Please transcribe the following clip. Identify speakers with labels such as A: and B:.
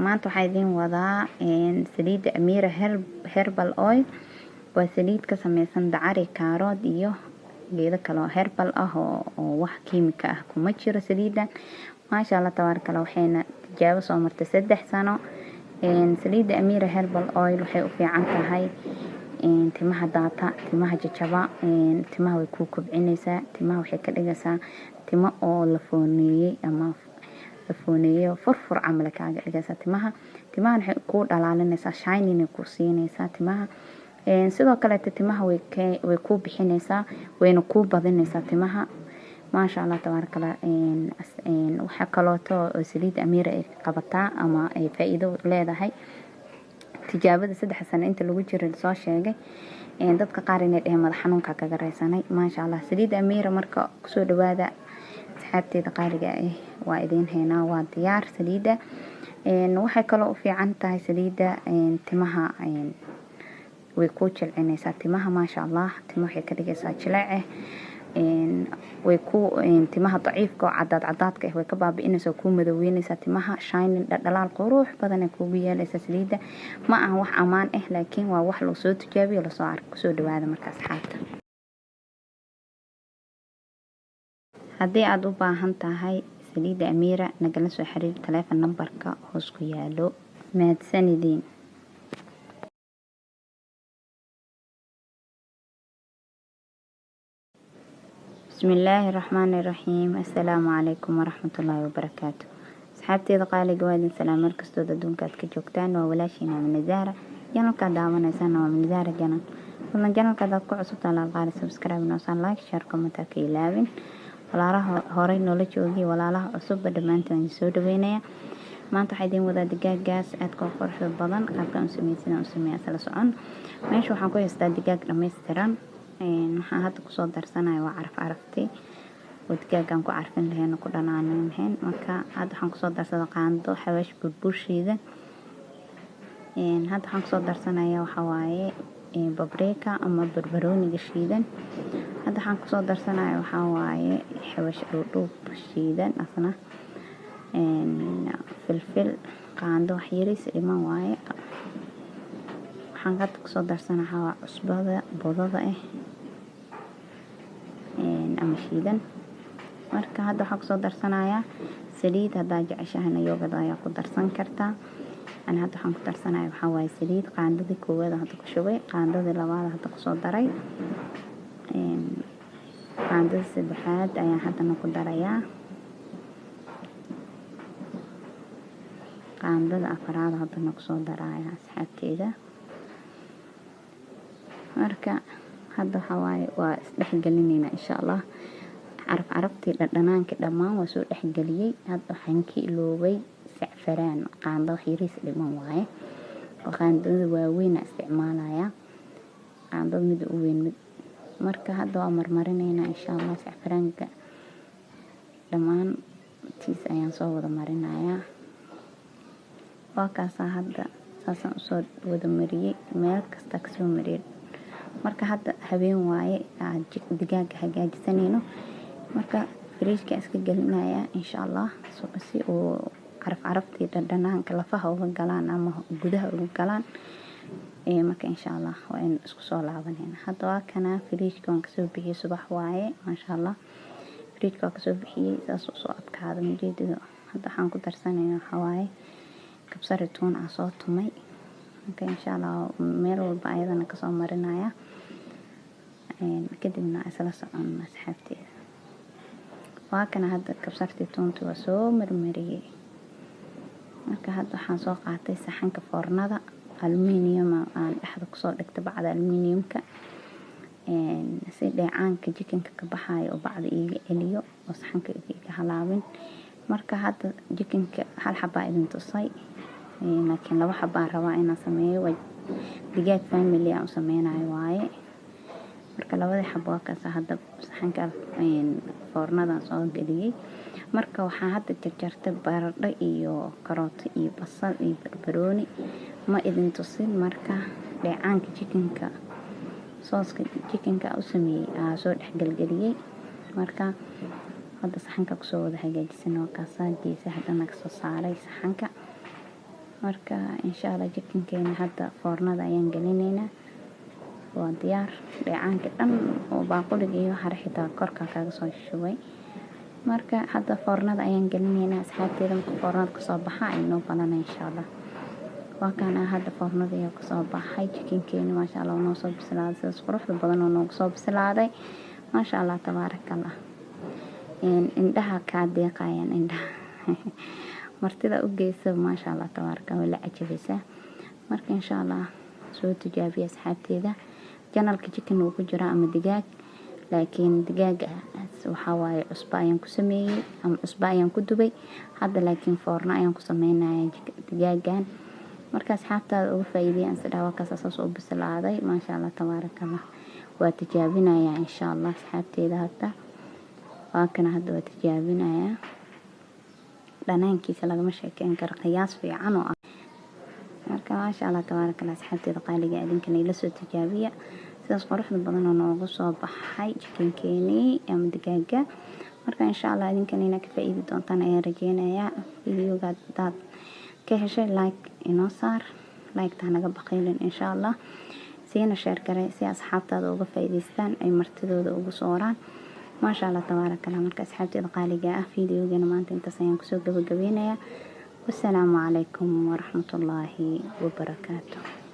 A: maanta waxaa idiin wadaa saliidda Amira herbal oil. waa saliid ka samaysan dacari, kaarood iyo geedo kale oo herbal ah oo wax kiimika ah kuma jiro saliidan. maasha Allah tabaaraka Allah, waxayna tijaabo soo martay 3 sano. saliidda Amira herbal oil waxay u fiican tahay timaha daata, timaha jajaba, timaha way ku kobcinaysaa, timaha waxay ka dhigaysaa timo oo la fooneeyay ama la fooneeyo furfur camal kaaga dhigaysaa timaha waxay ku dhalaalinaysaa, shining ku siinaysaa timaha. sidoo kale timaha way ku bixinaysaa, wayna ku badinaysaa timaha. maasha Allah tabaaraka Allah. waxa kalooto saliidda Amira ay qabataa ama ay faa'iido leedahay. tijaabada 3 sano inta lagu jiro soo sheegay dadka qaar inay dhahay madax xanuunka kaga raysanay. maasha Allah, saliidda Amira marka kusoo dhawaada asxaabteeda qaaliga ah, waa idin heynaa, waa diyaar saliidda. waxay kaloo u fiican tahay saliidda timaha, way ku jilcinaysaa timaha. maasha Allah, timaha waxay ka dhigaysaa jileec way ku timaha daciifka oo cadaadka way ka baabi'inaysaa, ku madoweynaysaa timaha, shining dhalaal qurux badan ay kugu yeelaysaa saliidda. ma aha wax amaan ah, laakiin waa wax loo soo tijaabiyo, la soo arko. kusoo dhawaada marka asxaabta. haddii aad u baahan tahay saliidda Amira, nagala soo xiriir taleefan nambarka hoos ku yaalo. mahadsanidin. بسم الله الرحمن الرحيم. السلام عليكم ورحمة الله وبركاته. asxaabteeda qaaliga waa idin salaam markastoo adduunka aad ka joogtaan. waa walaashiina Aamin Zahra. janalka daawanaysaan waa Aamin Zahra janal. fadlan janalka aad ku cusubtaa la qaali subscribe noo saan like share comment ka ilaawin. walaalaha horey noola joogay, walaalaha cusub dhammaantiin soo dhaweynaya. maanta waxaa idin wadaa digaaggaas aad ka quruxda badan. qaabkan u sameeyay sala socon. meesha waxaan ku haystaa digaag dhammaystiran. waxaan hadda kusoo darsanayo waa caraftii oo digaagan ku carfin lahayn ku dhanaanin lahayn. marka hadda waxaan kusoo darsaday qaando, xawaash, burburshiida. hadda waxaan kusoo darsanaya waxa waaye paprika ama barbarooniga shiidan. hadda waxaan kusoo darsanaya waxa waaye xawaash dhuudhuub shiidan asna, filfil, qaando wax yariis dhiman waaye. waxaan hadda kusoo darsanaya waa cusbada budada ama shiidan. marka hadda waxaan kusoo darsanaya saliid. haddaa jeceshahayna yoogada ayaa ku darsan kartaa. ana hadda waxaan ku darsanaya waxa waaye saliid. qaandadii koowaad hadda ku shubay, qaandadii labaad hadda kusoo daray, qaandadii saddexaad ayaan haddana ku darayaa, qaandada afraad haddana kusoo daraya asxaabteeda. marka hadda waxa waaye waa isdhexgelinayna insha Allah. caraftii dhadhanaankii dhammaan waa soo dhexgeliyay. hadda waxaan ka iloobay sacfaraan, qaando wax yariis dhiman waaye. qaandada waaweyn isticmaalaya, qaandada mid u weyn mid. marka hadda waa marmarinayna insha Allah. sacfaraanka dhammaan tiis ayaan soo wada marinayaa. waa kaasa hadda saasaan usoo wada mariyay, meel kasta ka soo mariyay. marka hadda habeen waaye digaaga hagaajisanayno. marka firiishka iska gelinaya insha Allah si uu caraftii dhadhanaanka lafaha uga galaan ama gudaha uga galaan. marka insha Allah waa in isku soo laabanayna. hadda waa kana firiishka waan kasoo bixiyay subax waaye. maasha Allah, firiishka waan kasoo bixiyay saas u soo adkaada majeedada. hadda waxaan ku darsanayaa waxa waaye kabsar tuun aan soo tumay. marka insha Allah meel walba ayadana kasoo marinaya. kadibna isla socon asxaabteeda. waa kana hadda kabsartii tuunta waa soo marmariyay. marka hadda waxaan soo qaatay saxanka foornada aluminium aan dhexda kusoo dhigtay bacda aluminiumka, si dheecaanka jikinka ka baxayo oo bacda iiga celiyo oo saxanka iiga halaabin. marka hadda jikinka hal xabaa idin tusay, laakiin 2 xabaa rabaa inaan sameeyo. digaag family aan u sameynayo waaye. marka 2 xabo waa kaas hadda saxanka foornada soo geliyay. marka waxaan hadda jarjartay baradho iyo karooto iyo basal iyo barbarooni. ma idin tusin. marka dheecaanka jikinka, sooska jikinka u sameeyay soo dhexgelgeliyay. marka hadda saxanka kusoo wada hagaajisana waa kaas geesaha dhan ka soo saaray saxanka. marka insha Allah jikinkeena hadda foornada ayaan gelinaynaa. waa diyaar dheecaanka dhan oo baaquliga iyo waxa xitaa korka kaga soo shubay. marka hadda foornada ayaan gelinaynaa asxaabteeda. marka foornada kasoo baxa aynoo balanaa insha Allah. waa kana hadda foornada ayaa kasoo baxay jikinkeena maasha Allah noo soo bislaaday sidaas quruxda badan oo noogu soo bislaaday maasha Allah tabaarakallah. indhaha ka deeqayaan indhaha martida u geysa maasha Allah tabaarakallah la cajabaysa. marka insha Allah soo tijaabiya asxaabteeda. janalka chicken uu ku jira ama digaag, laakiin digaaga waxa waaye cusba ayaan ku sameeyay ama cusba ayaan ku dubay. hadda laakiin foorna ayaan ku sameynayaa digaagan. marka asxaabtaada uga faa'iideeyaan sida waa kaas asaas u bislaaday maasha Allah tabaarakallah. waa tijaabinayaa insha Allah asxaabteeda. hadda waa kana hadda waa tijaabinayaa. dhanaankiisa lagama sheekeyn karo qiyaas fiican oo marka maasha Allah tabaarakallah asxaabteeda qaaliga idinkana ila soo tijaabiya sidaas quruxda badan oo noogu soo baxay chicken-keeni ama digaaga. marka insha Allah idinkana inaad ka faa'iidi doontaan ayaan rajeynayaa. videoga dad ka heshay like inoo saar, like ta naga baqaylin insha Allah. siina share garay si asxaabtaada uga faa'iideystaan ay martidooda ugu sooraan maasha Allah tabaarakallah. marka asxaabteeda qaaliga videogana maanta intaas ayaan kusoo gabagabeynayaa. والسلام عليكم ورحمة الله وبركاته.